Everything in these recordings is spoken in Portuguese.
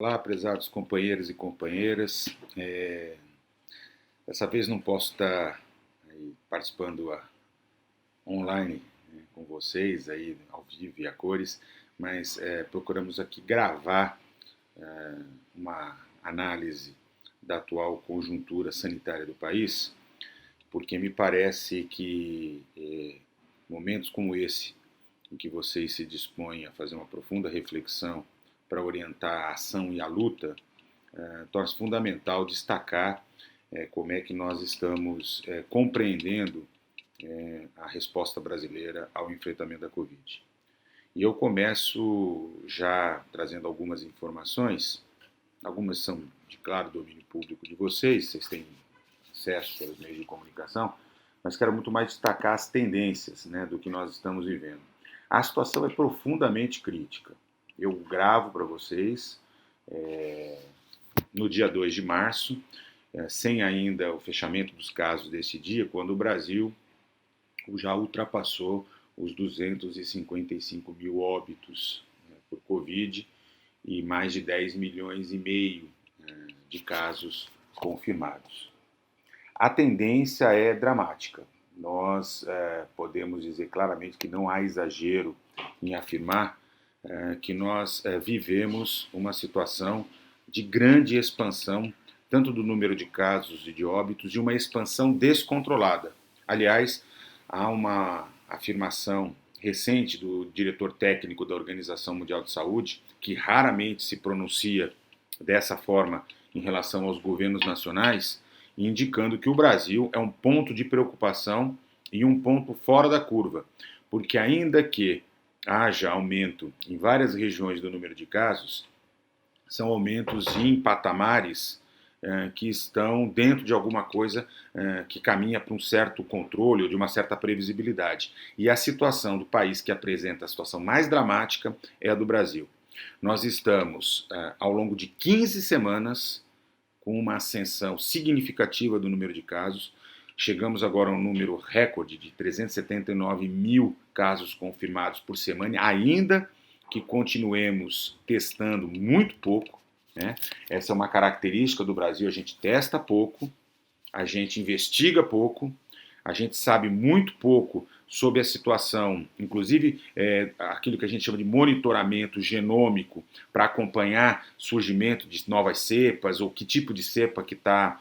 Olá, prezados companheiros e companheiras. Dessa vez não posso estar aí participando online, né, com vocês, aí, ao vivo e a cores, mas procuramos aqui gravar uma análise da atual conjuntura sanitária do país, porque me parece que momentos como esse, em que vocês se dispõem a fazer uma profunda reflexão para orientar a ação e a luta, torna-se fundamental destacar como é que nós estamos compreendendo a resposta brasileira ao enfrentamento da Covid. E eu começo já trazendo algumas informações, algumas são de claro domínio público de vocês têm acesso pelos meios de comunicação, mas quero muito mais destacar as tendências, né, do que nós estamos vivendo. A situação é profundamente crítica. Eu gravo para vocês no dia 2 de março, sem ainda o fechamento dos casos desse dia, quando o Brasil já ultrapassou os 255 mil óbitos, né, por Covid e mais de 10 milhões e meio de casos confirmados. A tendência é dramática. Nós podemos dizer claramente que não há exagero em afirmar que nós vivemos uma situação de grande expansão, tanto do número de casos e de óbitos, e uma expansão descontrolada. Aliás, há uma afirmação recente do diretor técnico da Organização Mundial de Saúde, que raramente se pronuncia dessa forma em relação aos governos nacionais, indicando que o Brasil é um ponto de preocupação e um ponto fora da curva, porque ainda que haja aumento em várias regiões do número de casos, são aumentos em patamares que estão dentro de alguma coisa que caminha para um certo controle ou de uma certa previsibilidade. E a situação do país que apresenta a situação mais dramática é a do Brasil. Nós estamos, ao longo de 15 semanas, com uma ascensão significativa do número de casos. Chegamos agora a um número recorde de 379 mil casos confirmados por semana, ainda que continuemos testando muito pouco, né? Essa é uma característica do Brasil, a gente testa pouco, a gente investiga pouco, a gente sabe muito pouco sobre a situação, inclusive aquilo que a gente chama de monitoramento genômico para acompanhar surgimento de novas cepas ou que tipo de cepa que está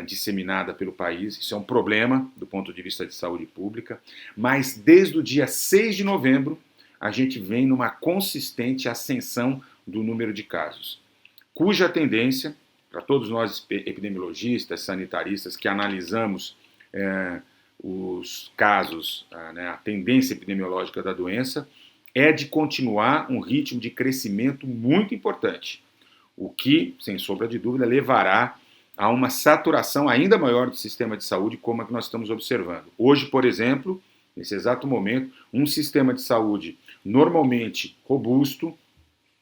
disseminada pelo país. Isso é um problema do ponto de vista de saúde pública, mas desde o dia 6 de novembro a gente vem numa consistente ascensão do número de casos, cuja tendência, para todos nós epidemiologistas, sanitaristas que analisamos os casos, né, a tendência epidemiológica da doença, é de continuar um ritmo de crescimento muito importante, o que, sem sombra de dúvida, levará a uma saturação ainda maior do sistema de saúde, como é que nós estamos observando. Hoje, por exemplo, nesse exato momento, um sistema de saúde normalmente robusto,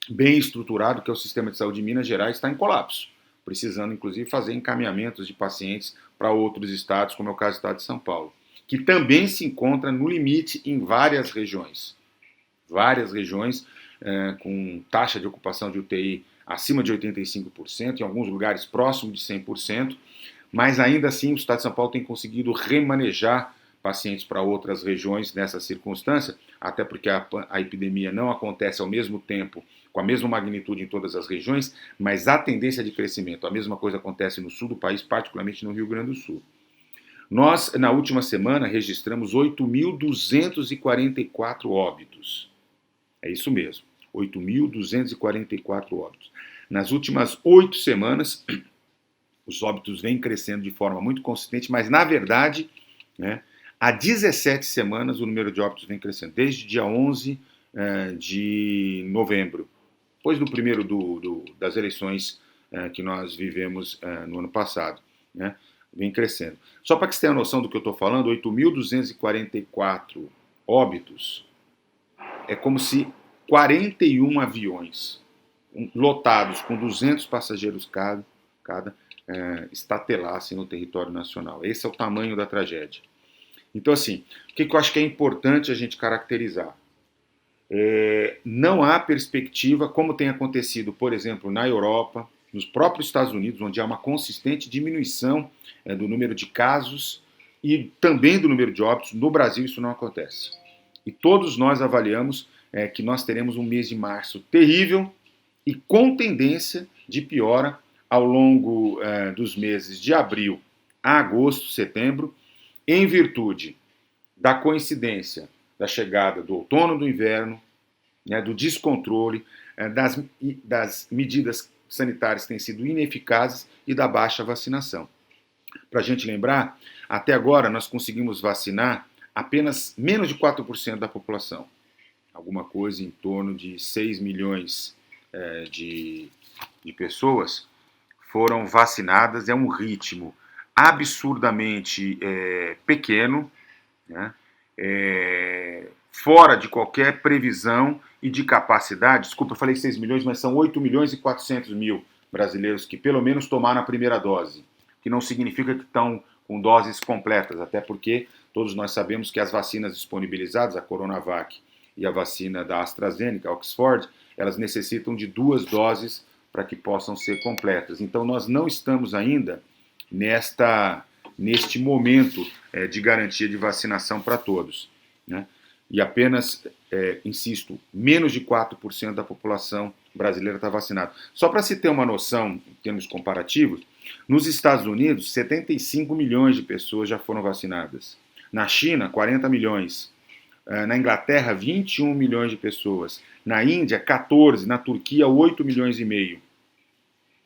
bem estruturado, que é o sistema de saúde de Minas Gerais, está em colapso, precisando, inclusive, fazer encaminhamentos de pacientes para outros estados, como é o caso do estado de São Paulo, que também se encontra no limite em várias regiões. Várias regiões com taxa de ocupação de UTI acima de 85%, em alguns lugares próximo de 100%, mas ainda assim o estado de São Paulo tem conseguido remanejar pacientes para outras regiões nessa circunstância, até porque a epidemia não acontece ao mesmo tempo, com a mesma magnitude em todas as regiões, mas a tendência de crescimento, a mesma coisa acontece no sul do país, particularmente no Rio Grande do Sul. Nós, na última semana, registramos 8.244 óbitos. É isso mesmo, 8.244 óbitos. Nas últimas 8 semanas, os óbitos vêm crescendo de forma muito consistente, mas, na verdade, né, há 17 semanas o número de óbitos vem crescendo, desde dia 11 de novembro, depois do primeiro das eleições que nós vivemos no ano passado, né, vem crescendo. Só para que você tenha noção do que eu estou falando, 8.244 óbitos é como se 41 aviões lotados com 200 passageiros cada estatelassem no território nacional. Esse é o tamanho da tragédia. Então, assim, o que eu acho que é importante a gente caracterizar? Não há perspectiva, como tem acontecido, por exemplo, na Europa, nos próprios Estados Unidos, onde há uma consistente diminuição do número de casos e também do número de óbitos. No Brasil isso não acontece. E todos nós avaliamos que nós teremos um mês de março terrível e com tendência de piora ao longo dos meses de abril a agosto, setembro, em virtude da coincidência da chegada do outono, do inverno, do descontrole, das medidas sanitárias que têm sido ineficazes e da baixa vacinação. Para a gente lembrar, até agora nós conseguimos vacinar apenas menos de 4% da população. Alguma coisa em torno de 6 milhões de pessoas foram vacinadas. É um ritmo absurdamente pequeno, né? Fora de qualquer previsão e de capacidade. Desculpa, eu falei 6 milhões, mas são 8 milhões e 400 mil brasileiros que pelo menos tomaram a primeira dose, que não significa que estão com doses completas, até porque todos nós sabemos que as vacinas disponibilizadas, a Coronavac e a vacina da AstraZeneca, Oxford, elas necessitam de 2 doses para que possam ser completas. Então nós não estamos ainda neste momento de garantia de vacinação para todos, né? E apenas, insisto, menos de 4% da população brasileira está vacinada. Só para se ter uma noção, em termos comparativos, nos Estados Unidos, 75 milhões de pessoas já foram vacinadas. Na China, 40 milhões. Na Inglaterra, 21 milhões de pessoas. Na Índia, 14. Na Turquia, 8 milhões e meio.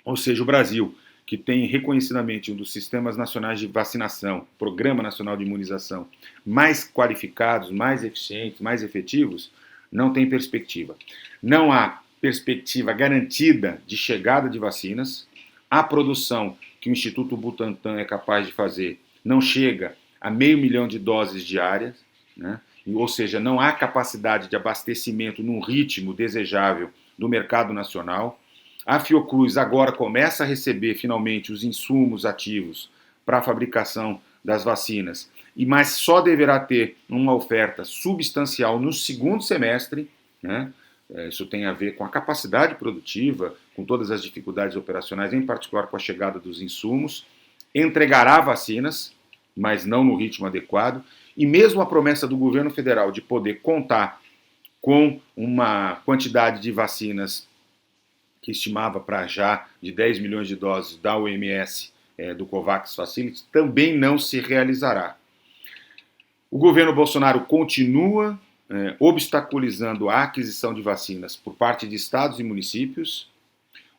Ou seja, o Brasil, que tem reconhecidamente um dos sistemas nacionais de vacinação, Programa Nacional de Imunização, mais qualificados, mais eficientes, mais efetivos, não tem perspectiva. Não há perspectiva garantida de chegada de vacinas. A produção que o Instituto Butantan é capaz de fazer não chega a 500 mil de doses diárias, né? Ou seja, não há capacidade de abastecimento num ritmo desejável do mercado nacional. A Fiocruz agora começa a receber finalmente os insumos ativos para a fabricação das vacinas, mas só deverá ter uma oferta substancial no segundo semestre, né? Isso tem a ver com a capacidade produtiva, com todas as dificuldades operacionais, em particular com a chegada dos insumos. Entregará vacinas, mas não no ritmo adequado, e mesmo a promessa do governo federal de poder contar com uma quantidade de vacinas que estimava para já de 10 milhões de doses da OMS, do COVAX Facility, também não se realizará. O governo Bolsonaro continua obstaculizando a aquisição de vacinas por parte de estados e municípios.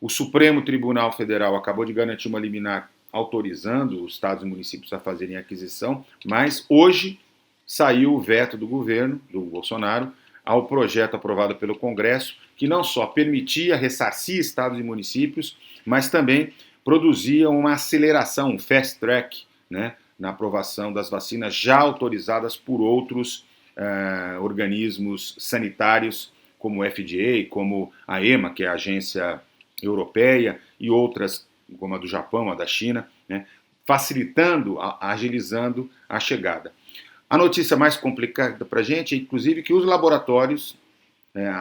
O Supremo Tribunal Federal acabou de garantir uma liminar autorizando os estados e municípios a fazerem a aquisição, mas hoje saiu o veto do governo, do Bolsonaro, ao projeto aprovado pelo Congresso, que não só permitia ressarcir estados e municípios, mas também produzia uma aceleração, um fast track, né, na aprovação das vacinas já autorizadas por outros organismos sanitários, como o FDA, como a EMA, que é a agência europeia, e outras, como a do Japão, a da China, né, facilitando, agilizando a chegada. A notícia mais complicada para a gente é, inclusive, que os laboratórios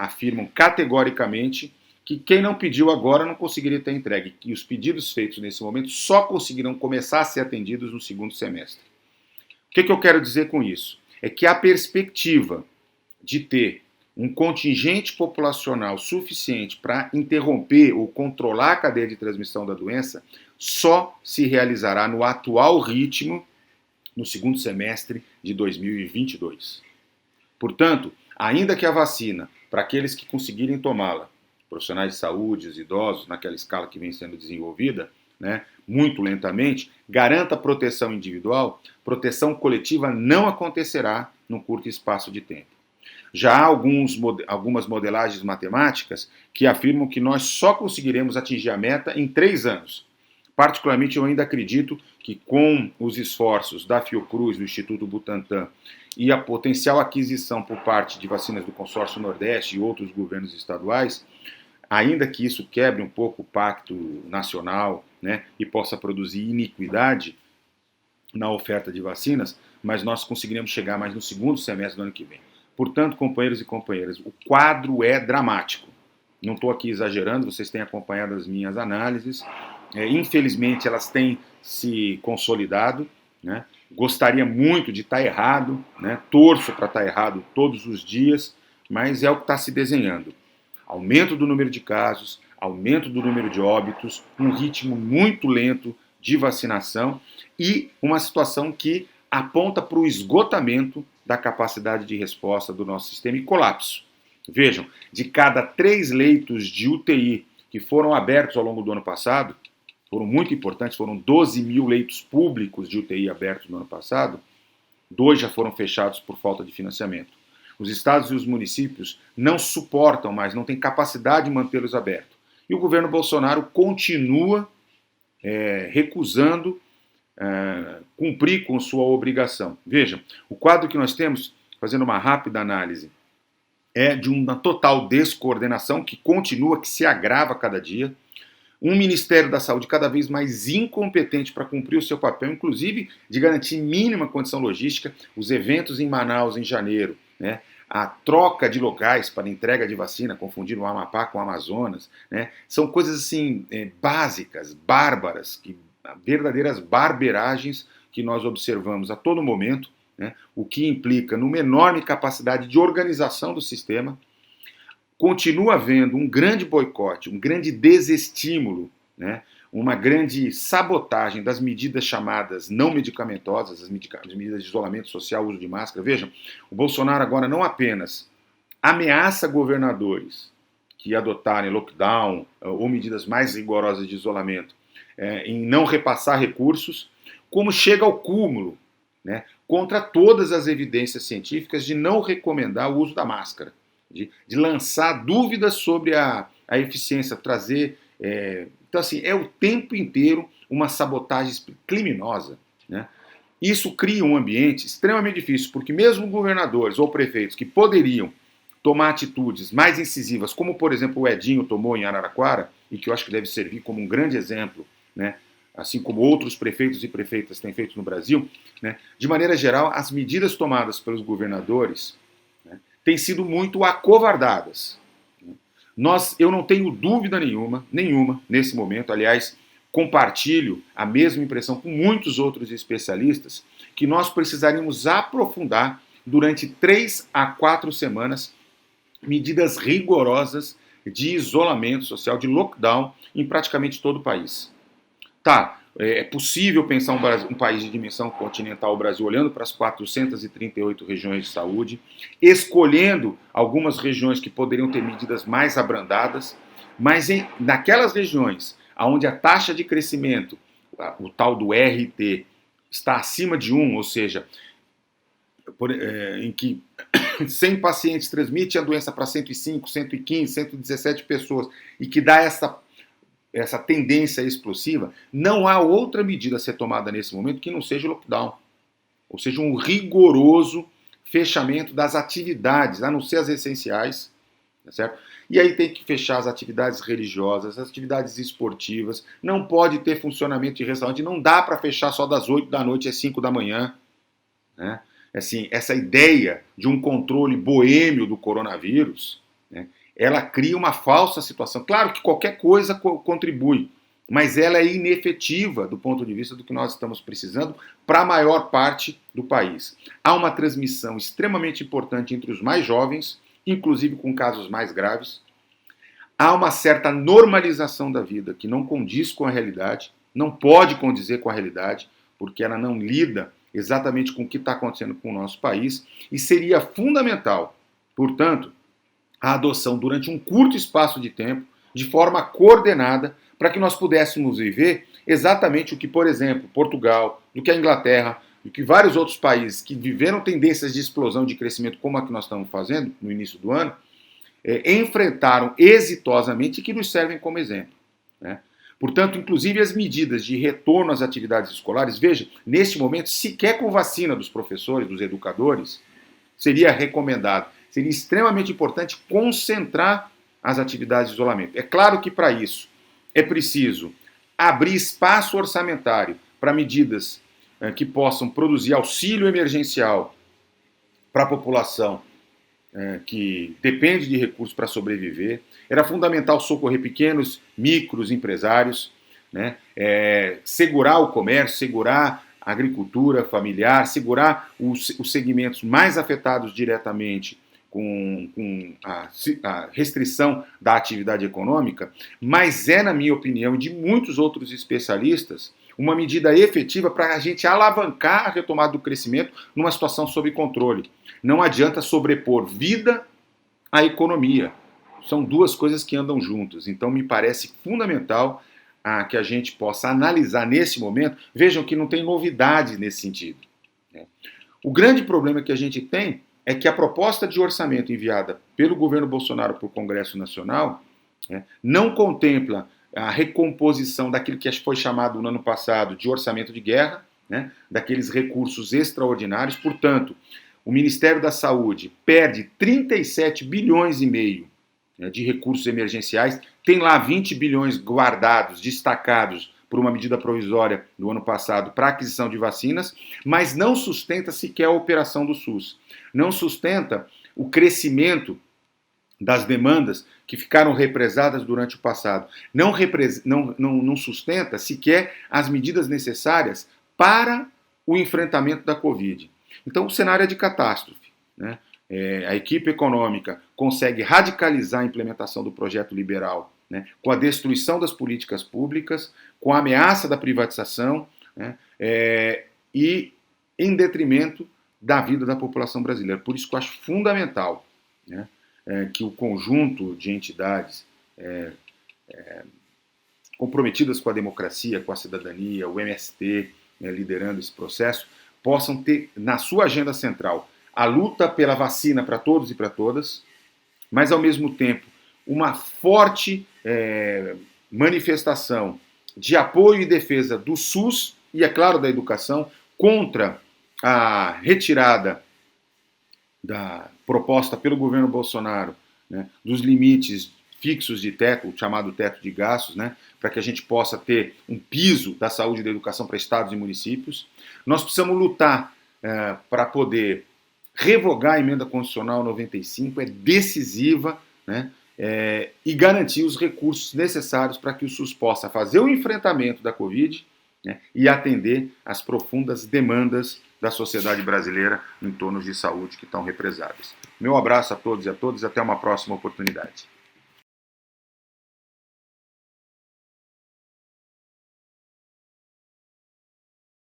afirmam categoricamente que quem não pediu agora não conseguiria ter entregue, e os pedidos feitos nesse momento só conseguirão começar a ser atendidos no segundo semestre. O que eu quero dizer com isso? É que a perspectiva de ter um contingente populacional suficiente para interromper ou controlar a cadeia de transmissão da doença só se realizará no atual ritmo no segundo semestre de 2022. Portanto, ainda que a vacina, para aqueles que conseguirem tomá-la, profissionais de saúde, os idosos, naquela escala que vem sendo desenvolvida, né, muito lentamente, garanta proteção individual, proteção coletiva não acontecerá num curto espaço de tempo. Já há algumas modelagens matemáticas que afirmam que nós só conseguiremos atingir a meta em 3 anos. Particularmente, eu ainda acredito que com os esforços da Fiocruz, do Instituto Butantan, e a potencial aquisição por parte de vacinas do Consórcio Nordeste e outros governos estaduais, ainda que isso quebre um pouco o pacto nacional, né, e possa produzir iniquidade na oferta de vacinas, mas nós conseguiremos chegar mais no segundo semestre do ano que vem. Portanto, companheiros e companheiras, o quadro é dramático. Não estou aqui exagerando, vocês têm acompanhado as minhas análises. Infelizmente, elas têm se consolidado, né? Gostaria muito de estar errado, né? Torço para estar errado todos os dias, mas é o que está se desenhando. Aumento do número de casos, aumento do número de óbitos, um ritmo muito lento de vacinação e uma situação que aponta para o esgotamento da capacidade de resposta do nosso sistema e colapso. Vejam, de cada 3 leitos de UTI que foram abertos ao longo do ano passado, foram muito importantes, foram 12 mil leitos públicos de UTI abertos no ano passado, 2 já foram fechados por falta de financiamento. Os estados e os municípios não suportam mais, não têm capacidade de mantê-los abertos. E o governo Bolsonaro continua recusando cumprir com sua obrigação. Vejam, o quadro que nós temos, fazendo uma rápida análise, é de uma total descoordenação que continua, que se agrava a cada dia. Um Ministério da Saúde cada vez mais incompetente para cumprir o seu papel, inclusive de garantir mínima condição logística, os eventos em Manaus em janeiro, né? A troca de locais para entrega de vacina, confundindo o Amapá com o Amazonas, né? São coisas assim básicas, bárbaras, verdadeiras barberagens que nós observamos a todo momento, né? O que implica numa enorme capacidade de organização do sistema. Continua havendo um grande boicote, um grande desestímulo, né? Uma grande sabotagem das medidas chamadas não medicamentosas, as medidas de isolamento social, uso de máscara. Vejam, o Bolsonaro agora não apenas ameaça governadores que adotarem lockdown ou medidas mais rigorosas de isolamento em não repassar recursos, como chega ao cúmulo, né, contra todas as evidências científicas de não recomendar o uso da máscara, de lançar dúvidas sobre a eficiência, trazer... Então, assim, é o tempo inteiro uma sabotagem criminosa, né? Isso cria um ambiente extremamente difícil, porque mesmo governadores ou prefeitos que poderiam tomar atitudes mais incisivas, como, por exemplo, o Edinho tomou em Araraquara, e que eu acho que deve servir como um grande exemplo, né? Assim como outros prefeitos e prefeitas têm feito no Brasil, né? De maneira geral, as medidas tomadas pelos governadores, né, têm sido muito acovardadas. Eu não tenho dúvida nenhuma, nesse momento, aliás, compartilho a mesma impressão com muitos outros especialistas, que nós precisaríamos aprofundar durante 3 a 4 semanas medidas rigorosas de isolamento social, de lockdown em praticamente todo o país. Tá, é possível pensar um país de dimensão continental, o Brasil, olhando para as 438 regiões de saúde, escolhendo algumas regiões que poderiam ter medidas mais abrandadas, mas naquelas regiões onde a taxa de crescimento, o tal do RT, está acima de 1, ou seja, em que 100 pacientes transmitem a doença para 105, 115, 117 pessoas, e que dá essa tendência explosiva, não há outra medida a ser tomada nesse momento que não seja lockdown. Ou seja, um rigoroso fechamento das atividades, a não ser as essenciais, tá certo? E aí tem que fechar as atividades religiosas, as atividades esportivas, não pode ter funcionamento de restaurante, não dá para fechar só das 8 da noite às 5 da manhã, né? Assim, essa ideia de um controle boêmio do coronavírus, né, ela cria uma falsa situação. Claro que qualquer coisa contribui, mas ela é inefetiva do ponto de vista do que nós estamos precisando para a maior parte do país. Há uma transmissão extremamente importante entre os mais jovens, inclusive com casos mais graves. Há uma certa normalização da vida que não condiz com a realidade, não pode condizer com a realidade, porque ela não lida exatamente com o que está acontecendo com o nosso país, e seria fundamental, portanto, a adoção durante um curto espaço de tempo, de forma coordenada, para que nós pudéssemos viver exatamente o que, por exemplo, Portugal, do que a Inglaterra, do que vários outros países que viveram tendências de explosão de crescimento como a que nós estamos fazendo no início do ano, enfrentaram exitosamente e que nos servem como exemplo, né? Portanto, inclusive as medidas de retorno às atividades escolares, veja, neste momento, sequer com vacina dos professores, dos educadores, seria recomendado, seria extremamente importante concentrar as atividades de isolamento. É claro que para isso é preciso abrir espaço orçamentário para medidas que possam produzir auxílio emergencial para a população que depende de recursos para sobreviver. Era fundamental socorrer pequenos, micros empresários, né? Segurar o comércio, segurar a agricultura familiar, segurar os segmentos mais afetados diretamente com a restrição da atividade econômica, mas na minha opinião, e de muitos outros especialistas, uma medida efetiva para a gente alavancar a retomada do crescimento numa situação sob controle. Não adianta sobrepor vida à economia. São duas coisas que andam juntas. Então, me parece fundamental que a gente possa analisar nesse momento. Vejam que não tem novidade nesse sentido. O grande problema que a gente tem é que a proposta de orçamento enviada pelo governo Bolsonaro para o Congresso Nacional não contempla a recomposição daquilo que foi chamado no ano passado de orçamento de guerra, daqueles recursos extraordinários. Portanto, o Ministério da Saúde perde 37 bilhões e meio de recursos emergenciais, tem lá 20 bilhões guardados, destacados por uma medida provisória do ano passado para aquisição de vacinas, mas não sustenta sequer a operação do SUS. Não sustenta o crescimento das demandas que ficaram represadas durante o passado. Não sustenta sequer as medidas necessárias para o enfrentamento da Covid. Então, o cenário é de catástrofe, né? A equipe econômica consegue radicalizar a implementação do projeto liberal, né, com a destruição das políticas públicas, com a ameaça da privatização, né, e em detrimento da vida da população brasileira. Por isso que eu acho fundamental, né, que o conjunto de entidades comprometidas com a democracia, com a cidadania, o MST, liderando esse processo, possam ter na sua agenda central a luta pela vacina para todos e para todas, mas ao mesmo tempo uma forte manifestação de apoio e defesa do SUS e, é claro, da educação, contra a retirada da proposta pelo governo Bolsonaro, né, dos limites fixos de teto, o chamado teto de gastos, né, para que a gente possa ter um piso da saúde e da educação para estados e municípios. Nós precisamos lutar para poder revogar a emenda constitucional 95, é decisiva, né, e garantir os recursos necessários para que o SUS possa fazer o enfrentamento da Covid, né, e atender às profundas demandas da sociedade brasileira em torno de saúde que estão represadas. Meu abraço a todos e a todas, até uma próxima oportunidade.